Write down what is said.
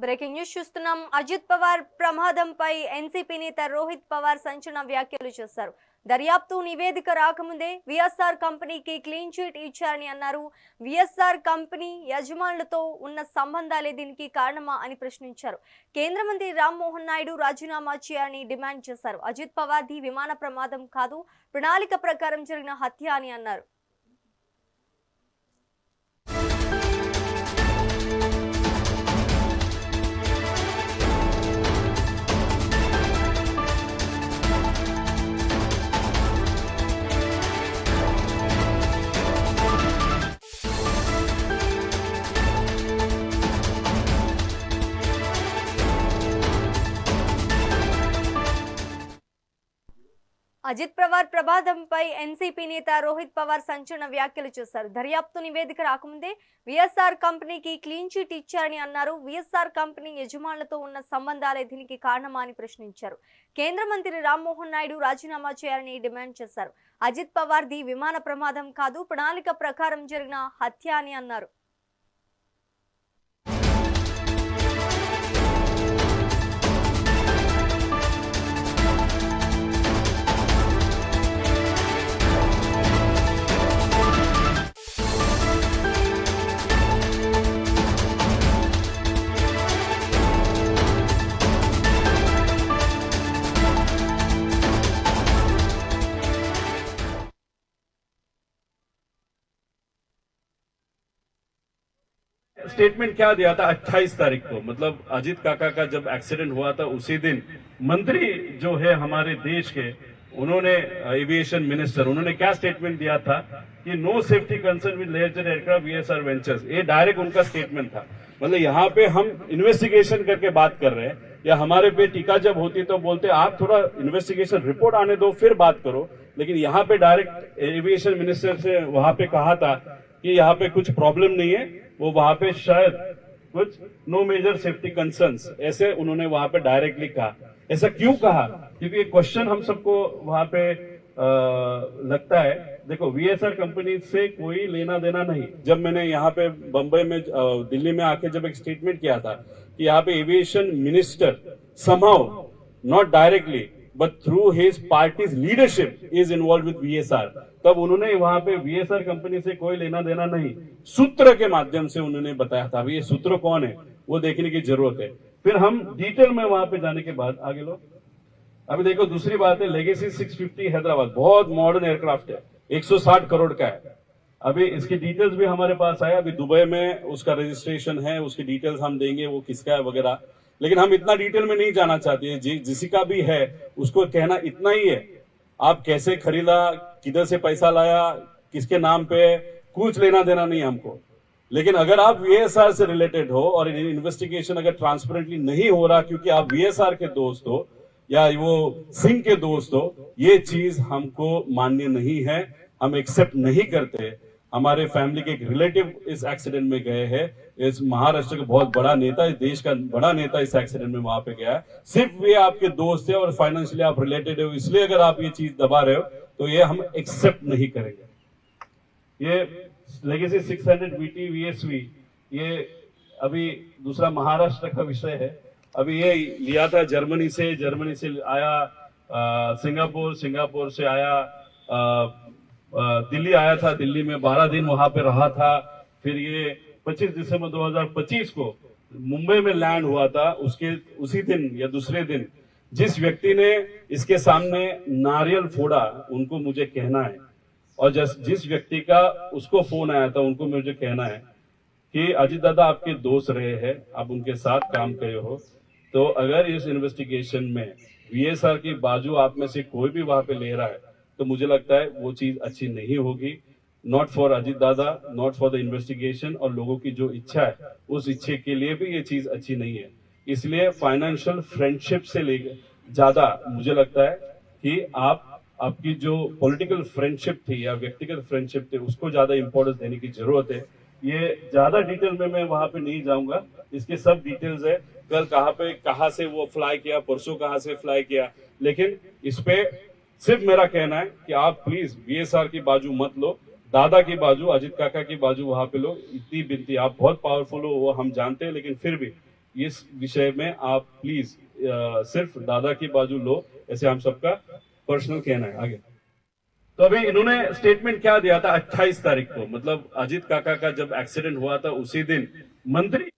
Breaking news చూస్తున్నాం. అజిత్ పవార్ ప్రమాదంపై NCP నేత రోహిత్ పవార్ సంచలన వ్యాఖ్యలు చేశారు. దర్యాప్తు నివేదిక రాకముందే విఎస్ఆర్ కంపెనీకి క్లీన్ చిట్ ఇచ్చారని అన్నారు. విఎస్ఆర్ కంపెనీ యజమానులతో ఉన్న సంబంధాలే దీనికి కారణమా అని ప్రశ్నించారు. కేంద్ర మంత్రి రామ్మోహన్ నాయుడు రాజీనామా చేయాలని డిమాండ్ చేశారు. అజిత్ పవార్ది విమాన ప్రమాదం కాదు, ప్రణాళిక ప్రకారం జరిగిన హత్య అని అన్నారు. అజిత్ పవార్ ప్రమాదంపై ఎన్సీపీ నేత రోహిత్ పవార్ సంచలన వ్యాఖ్యలు చేశారు. దర్యాప్తు నివేదిక రాకముందే విఎస్ఆర్ కంపెనీకి క్లీన్ చిట్ ఇచ్చారని అన్నారు. విఎస్ఆర్ కంపెనీ యజమానులతో ఉన్న సంబంధాలే దీనికి కారణమా అని ప్రశ్నించారు. కేంద్ర మంత్రి రామ్మోహన్ నాయుడు రాజీనామా చేయాలని డిమాండ్ చేశారు. అజిత్ పవార్ది విమాన ప్రమాదం కాదు, ప్రణాళిక ప్రకారం జరిగిన హత్య అని అన్నారు. स्टेटमेंट क्या दिया था 28 तारीख को, मतलब अजीत काका का जब एक्सीडेंट हुआ था उसी दिन मंत्री जो है हमारे देश के, उन्होंने एविएशन मिनिस्टर, उन्होंने क्या स्टेटमेंट दिया था कि no safety concern with Learjet aircraft VSR Ventures. ये डायरेक्ट उनका स्टेटमेंट था। मतलब यहाँ पे हम इन्वेस्टिगेशन करके बात कर रहे हैं, या हमारे पे टीका जब होती तो बोलते आप थोड़ा इन्वेस्टिगेशन रिपोर्ट आने दो फिर बात करो, लेकिन यहाँ पे डायरेक्ट एविएशन मिनिस्टर से वहां पे कहा था कि यहाँ पे कुछ प्रॉब्लम नहीं है, वो वहां पे शायद कुछ नो मेजर सेफ्टी कंसर्न्स, ऐसे उन्होंने वहां पे डायरेक्टली कहा। ऐसा क्यों कहा? क्योंकि ये क्वेश्चन हम सबको वहां पे लगता है। देखो, वीएसआर कंपनी से कोई लेना देना नहीं। जब मैंने यहाँ पे बंबई में दिल्ली में आके जब एक स्टेटमेंट किया था कि यहाँ पे aviation minister somehow not directly but through his parties leadership is involve with VSR, तब उन्होंने वहां पे वीएसआर कंपनी से कोई लेना देना नहीं, सूत्र के माध्यम से उन्होंने बताया था। अभी ये सूत्र कौन है वो देखने की जरूरत है। फिर हम डिटेल में वहां पे जाने के बाद आगे लो। अभी देखो, दूसरी बात है लेगेसी 650 हैदराबाद, बहुत मॉडर्न एयरक्राफ्ट है, 160 करोड़ का है। अभी इसकी डिटेल्स भी हमारे पास आया, अभी दुबई में उसका रजिस्ट्रेशन है, उसकी डिटेल्स हम देंगे वो किसका है वगैरह, लेकिन हम इतना डिटेल में नहीं जाना चाहते। जिसी का भी है उसको कहना इतना ही है, आप कैसे खरीदा, किधर से पैसा लाया, किसके नाम पे, कुछ लेना देना नहीं हमको। लेकिन अगर आप वीएसआर से रिलेटेड हो और इन्वेस्टिगेशन अगर ट्रांसपेरेंटली नहीं हो रहा क्योंकि आप वीएसआर के दोस्त हो या वो सिंह के दोस्त हो, ये चीज हमको मान्य नहीं है, हम एक्सेप्ट नहीं करते। हमारे फैमिली के एक रिलेटिव इस एक्सीडेंट में गए हैं, इस महाराष्ट्र का बहुत बड़ा नेता, इस देश का बड़ा नेता इस एक्सीडेंट में वहां पे गया है। सिर्फ वे आपके दोस्त है और फाइनेंशियली आप रिलेटेड हो, इसलिए अगर आप ये चीज दबा रहे हो तो ये हम एक्सेप्ट नहीं करेंगे। ये लेगेसी 600 वीटी वीएसवी, ये अभी दूसरा महाराष्ट्र का विषय है। अभी ये लिया था जर्मनी से आया सिंगापुर, सिंगापुर से आया दिल्ली आया था, दिल्ली में 12 दिन वहां पे रहा था। फिर ये 25 दिसंबर 2025 को मुंबई में लैंड हुआ था। उसके उसी दिन या दूसरे दिन जिस व्यक्ति ने इसके सामने नारियल फोड़ा उनको मुझे कहना है, और जिस व्यक्ति का उसको फोन आया था उनको मुझे कहना है कि अजीत दादा आपके दोस्त रहे हैं, आप उनके साथ काम करे हो, तो अगर इस इन्वेस्टिगेशन में वीएसआर की बाजू आप में से कोई भी वहां पे ले रहा है तो मुझे लगता है वो चीज अच्छी नहीं होगी। नॉट फॉर अजीत दादा, नॉट फॉर द इन्वेस्टिगेशन, और लोगों की जो इच्छा है उस इच्छे के लिए भी ये चीज अच्छी नहीं है। इसलिए फाइनेंशियल फ्रेंडशिप से लेकर ज्यादा मुझे लगता है कि आपकी जो पॉलिटिकल फ्रेंडशिप थी या व्यक्तिगत फ्रेंडशिप थी उसको ज्यादा इंपॉर्टेंस देने की जरूरत है। ये ज्यादा डिटेल में मैं वहां पे नहीं जाऊंगा, इसके सब डिटेल्स है, कल कहाँ से वो फ्लाई किया, परसों कहाँ से फ्लाई किया, लेकिन इस पे सिर्फ मेरा कहना है कि आप प्लीज वीएसआर की बाजू मत लो, दादा की बाजू, अजीत काका की बाजू वहां पे लो। इतनी बिनती, आप बहुत पावरफुल हो वो हम जानते हैं, लेकिन फिर भी इस विषय में आप प्लीज सिर्फ दादा की बाजू लो, ऐसे हम सबका पर्सनल कहना है। आगे तो अभी इन्होंने स्टेटमेंट क्या दिया था 28 तारीख को, मतलब अजीत काका का जब एक्सीडेंट हुआ था उसी दिन मंत्री